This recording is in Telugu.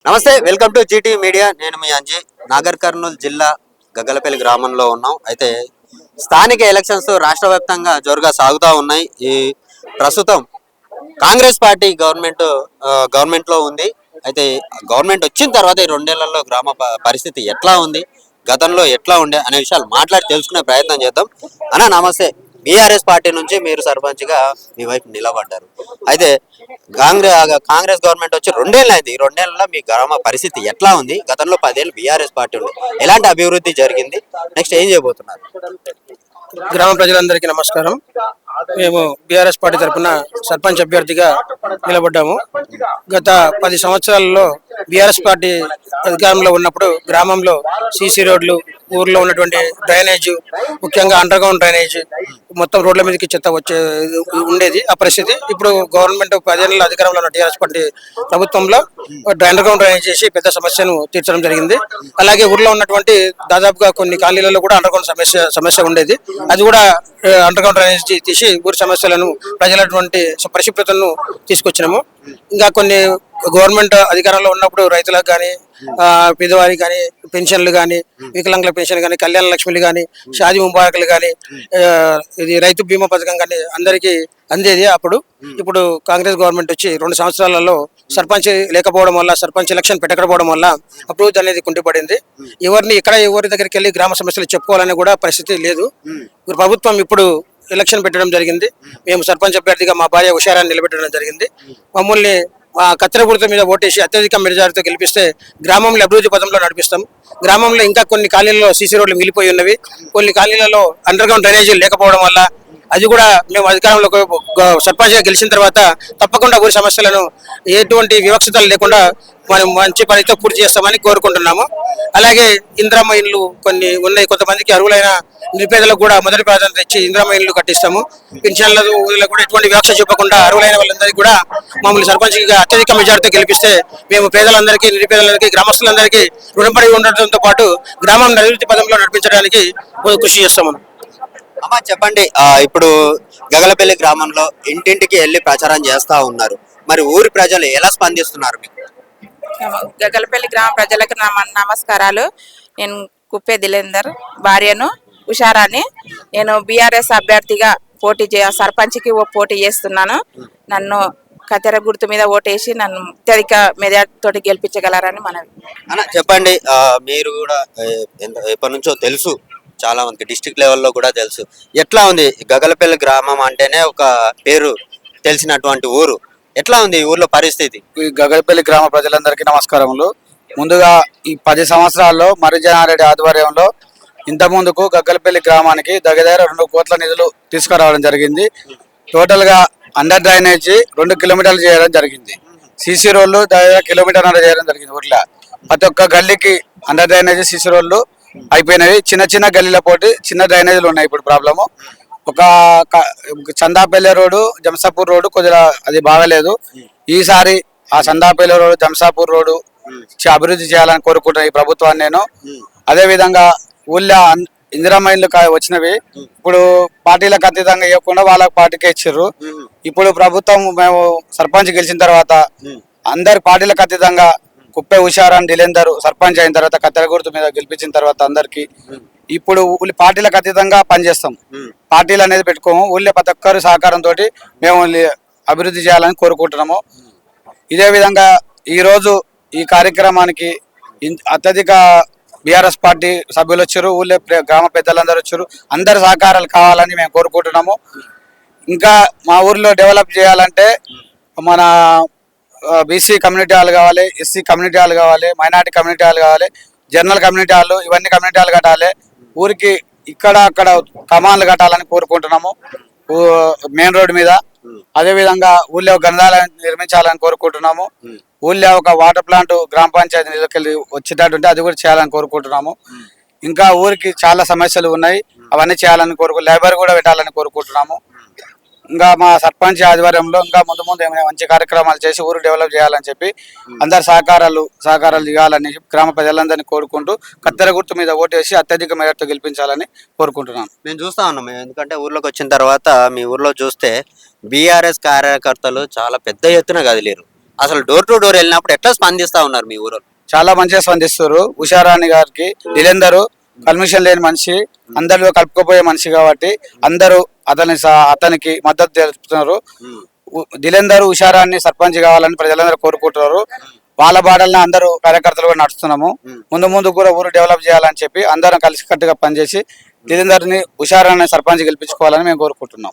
నమస్తే, వెల్కమ్ టు జీటీ మీడియా. నేను మీ అంజీ. నాగర్ కర్నూలు జిల్లా గగ్గలపల్లి గ్రామంలో ఉన్నాం. అయితే స్థానిక ఎలక్షన్స్ రాష్ట్ర వ్యాప్తంగా జోరుగా సాగుతూ ఉన్నాయి. ఈ ప్రస్తుతం కాంగ్రెస్ పార్టీ గవర్నమెంట్ లో ఉంది. అయితే గవర్నమెంట్ వచ్చిన తర్వాత ఈ రెండేళ్లలో గ్రామ పరిస్థితి ఎట్లా ఉంది, గతంలో ఎట్లా ఉండే అనే విషయాలు మాట్లాడి తెలుసుకునే ప్రయత్నం చేద్దాం. అన్న నమస్తే. బీఆర్ఎస్ పార్టీ నుంచి మీరు సర్పంచ్గా మీ వైపు నిలబడ్డారు. అయితే కాంగ్రెస్ గవర్నమెంట్ వచ్చి రెండేళ్ళు అయింది. ఈ రెండేళ్లలో మీ గ్రామ పరిస్థితి ఎట్లా ఉంది? గతంలో 10 ఏళ్ళు బీఆర్ఎస్ పార్టీ ఉంది. ఎలాంటి అభివృద్ధి జరిగింది? నెక్స్ట్ ఏం చేయబోతున్నారు? గ్రామ ప్రజలందరికీ నమస్కారం. మేము బీఆర్ఎస్ పార్టీ తరఫున సర్పంచ్ అభ్యర్థిగా నిలబడ్డాము. గత 10 సంవత్సరాలలో బీఆర్ఎస్ పార్టీ అధికారంలో ఉన్నప్పుడు గ్రామంలో సీసీ రోడ్లు, ఊర్లో ఉన్నటువంటి డ్రైనేజ్, ముఖ్యంగా అండర్ గ్రౌండ్ డ్రైనేజ్, మొత్తం రోడ్ల మీదకి చెత్త వచ్చే ఉండేది ఆ పరిస్థితి. ఇప్పుడు గవర్నమెంట్ 10 ఏళ్ళ అధికారంలో ఉన్న టీఆర్ఎస్ పార్టీ ప్రభుత్వంలో అండర్ గ్రౌండ్ డ్రైనేజ్ చేసి పెద్ద సమస్యను తీర్చడం జరిగింది. అలాగే ఊర్లో ఉన్నటువంటి దాదాపుగా కొన్ని కాలనీలలో కూడా అండర్ గ్రౌండ్ సమస్య ఉండేది. అది కూడా అండర్ గ్రౌండ్ డ్రైనేజ్ తీసి ఊరి సమస్యలను, ప్రజలటువంటి పరిశుభ్రతను తీసుకొచ్చినాము. ఇంకా కొన్ని గవర్నమెంట్ అధికారంలో ఉన్నప్పుడు రైతులకు కానీ, పేదవారికి కానీ పెన్షన్లు కానీ, వికలాంగుల పెన్షన్ కానీ, కళ్యాణ లక్ష్మిలు కానీ, షాదీ ముబారకులు కానీ, ఇది రైతు బీమా పథకం కానీ అందరికీ అందేది అప్పుడు. ఇప్పుడు కాంగ్రెస్ గవర్నమెంట్ వచ్చి 2 సంవత్సరాలలో సర్పంచ్ లేకపోవడం వల్ల, సర్పంచ్ ఎలక్షన్ పెట్టకపోవడం వల్ల అభివృద్ధి అనేది కుంటిపడింది. ఎవరి దగ్గరికి వెళ్ళి గ్రామ సమస్యలు చెప్పుకోవాలని కూడా పరిస్థితి లేదు. ప్రభుత్వం ఇప్పుడు ఎలక్షన్ పెట్టడం జరిగింది. మేము సర్పంచ్ అభ్యర్థిగా మా భార్య ఉషారాన్ని నిలబెట్టడం జరిగింది. మమ్మల్ని కత్తెర గుర్తు మీద ఓటేసి అత్యధిక మెజారిటీతో గెలిపిస్తే గ్రామంలో అభివృద్ధి పదంలో నడిపిస్తాం. గ్రామంలో ఇంకా కొన్ని కాలనీలలో సీసీ రోడ్లు మిగిలిపోయి ఉన్నవి. కొన్ని కాలనీలలో అండర్ గ్రౌండ్ డ్రైనేజీలు లేకపోవడం వల్ల అది కూడా మేము అధికారంలో సర్పంచ్గా గెలిచిన తర్వాత తప్పకుండా ఊరి సమస్యలను ఎటువంటి వివక్షతలు లేకుండా మనం మంచి పనితో పూర్తి చేస్తామని కోరుకుంటున్నాము. అలాగే ఇందిరమ్మ ఇండ్లు కొన్ని ఉన్నాయి. కొంతమందికి అర్హులైన నిరుపేదలకు కూడా మొదటి ప్రాధాన్యత ఇచ్చి ఇందిరమ్మ ఇండ్లు కట్టిస్తాము. పెన్షన్లకు కూడా ఎటువంటి వివక్ష చూపకుండా అర్హులైన వాళ్ళందరికీ కూడా మమ్మల్ని సర్పంచ్గా అత్యధిక మెజారిటీతో గెలిపిస్తే మేము పేదలందరికీ, నిరుపేదలందరికీ, గ్రామస్తులందరికీ రుణపడి ఉండటంతో పాటు గ్రామం అభివృద్ధి పదంలో నడిపించడానికి కృషి చేస్తాము. అమ్మా చెప్పండి, ఇప్పుడు గగలపల్లి గ్రామంలో ఇంటింటికి వెళ్ళి ప్రచారం చేస్తా ఉన్నారు. మరి ఊరి ప్రజలు ఎలా స్పందిస్తున్నారు? గగలపల్లి గ్రామ ప్రజలకు నమస్కారాలు. నేను కుప్పే దిలేందర్ భార్యను, ఉషారాని. నేను బీఆర్ఎస్ అభ్యర్థిగా సర్పంచ్కి పోటీ చేస్తున్నాను. నన్ను కత్తెర గుర్తు మీద ఓటేసి నన్ను అత్యధిక మెజార్టీతో గెలిపించగలరని మనవి. అన్న చెప్పండి, మీరు కూడా ఎప్పటి నుంచో తెలుసు, చాలా మంది డిస్ట్రిక్ట్ లెవెల్లో కూడా తెలుసు. ఎట్లా ఉంది గగలపల్లి గ్రామం? అంటేనే ఒక పేరు తెలిసినటువంటి ఊరు. ఎట్లా ఉంది ఈ ఊర్లో పరిస్థితి? ఈ గగలపల్లి గ్రామ ప్రజలందరికీ నమస్కారములు. ముందుగా ఈ 10 సంవత్సరాల్లో మర్రిజనారెడ్డి ఆధ్వర్యంలో ఇంత ముందుకు గగ్గలపల్లి గ్రామానికి దగ్గర 2 కోట్ల నిధులు తీసుకురావడం జరిగింది. టోటల్ గా అండర్ డ్రైనేజీ 2 కిలోమీటర్లు చేయడం జరిగింది. సీసీ రోడ్లు దగ్గర కిలోమీటర్ చేయడం జరిగింది. ఊర్లో ప్రతి ఒక్క గల్లీకి అండర్ డ్రైనేజీ, సీసీ రోడ్లు అయిపోయినవి. చిన్న చిన్న గల్లీల పోటీ చిన్న డ్రైనేజీలు ఉన్నాయి. ఇప్పుడు ప్రాబ్లము ఒక చందాపల్లి రోడ్డు, జంసాపూర్ రోడ్డు కొద్దిగా అది బాగలేదు. ఈసారి ఆ చందాపల్లి రోడ్డు, జంసాపూర్ రోడ్డు అభివృద్ధి చేయాలని కోరుకుంటున్నా ఈ ప్రభుత్వాన్ని నేను. అదే విధంగా ఊళ్ళో ఇందిరమ్మ ఇండ్లు వచ్చినవి ఇప్పుడు పార్టీలకు అతీతంగా ఇవ్వకుండా వాళ్ళ పార్టీకే ఇచ్చారు. ఇప్పుడు ప్రభుత్వం మేము సర్పంచ్ గెలిచిన తర్వాత అందరి పార్టీలకు అతీతంగా కుప్పే ఉషారాన్ దిలేందర్ సర్పంచ్ అయిన తర్వాత కత్తెర గుర్తు మీద గెలిపించిన తర్వాత అందరికి ఇప్పుడు పార్టీలకు అతీతంగా పనిచేస్తాం. పార్టీలు అనేది పెట్టుకోము. ఊళ్ళో ప్రతి ఒక్కరి సహకారంతో మేము అభివృద్ధి చేయాలని కోరుకుంటున్నాము. ఇదే విధంగా ఈరోజు ఈ కార్యక్రమానికి అత్యధిక బీఆర్ఎస్ పార్టీ సభ్యులు వచ్చారు. ఊళ్ళో గ్రామ పెద్దలందరూ వచ్చారు. అందరి సహకారాలు కావాలని మేము కోరుకుంటున్నాము. ఇంకా మా ఊర్లో డెవలప్ చేయాలంటే మన బీసీ కమ్యూనిటీ హాల్ కావాలి, ఎస్సీ కమ్యూనిటీ హాల్ కావాలి, మైనార్టీ కమ్యూనిటీ హాల్ కావాలి, జనరల్ కమ్యూనిటీ హాల్, ఇవన్నీ కమ్యూనిటీ హాల్ కట్టాలి. ఊరికి ఇక్కడ అక్కడ కమాన్లు కట్టాలని కోరుకుంటున్నాము మెయిన్ రోడ్ మీద. అదే విధంగా ఊళ్ళో గ్రంథాలయం నిర్మించాలని కోరుకుంటున్నాము. ఊళ్ళో ఒక వాటర్ ప్లాంట్ గ్రామ పంచాయతీ నిధులకెళ్ళి వచ్చేటట్టుంటే అది కూడా చేయాలని కోరుకుంటున్నాము. ఇంకా ఊరికి చాలా సమస్యలు ఉన్నాయి, అవన్నీ చేయాలని లైబ్రరీ కూడా పెట్టాలని కోరుకుంటున్నాము. ఇంకా మా సర్పంచ్ ఆధ్వర్యంలో ఇంకా ముందు ఏమైనా మంచి కార్యక్రమాలు చేసి ఊరు డెవలప్ చేయాలని చెప్పి అందరు సహకారాలు ఇవ్వాలని గ్రామ ప్రజలందరినీ కోరుకుంటూ కత్తెర గుర్తు మీద ఓటేసి అత్యధిక మేరతో గెలిపించాలని కోరుకుంటున్నాను. మేము చూస్తా ఉన్నాం, ఎందుకంటే ఊర్లోకి వచ్చిన తర్వాత మీ ఊర్లో చూస్తే బీఆర్ఎస్ కార్యకర్తలు చాలా పెద్ద ఎత్తున కదిలేరు. అసలు డోర్ టు డోర్ వెళ్ళినప్పుడు ఎట్లా స్పందిస్తా ఉన్నారు మీ ఊరు? చాలా మంచిగా స్పందిస్తారు. ఉషారాణి గారికి దిలేందరు కల్మిషన్ లేని మనిషి, అందరిలో కలుపుకోపోయే మనిషి కాబట్టి అందరూ అతనికి మద్దతు తెలుపుతున్నారు. దిలేందర్ ఉషారాన్ని సర్పంచ్ కావాలని ప్రజలందరూ కోరుకుంటున్నారు. వాళ్ళ బాటల్ని అందరూ కార్యకర్తలు కూడా నడుస్తున్నాము. ముందు కూడా ఊరు డెవలప్ చేయాలని చెప్పి అందరం కలిసికట్టుగా పనిచేసి దిలేందర్ ని ఉషారాన్ని సర్పంచ్ గెలిపించుకోవాలని మేము కోరుకుంటున్నాం.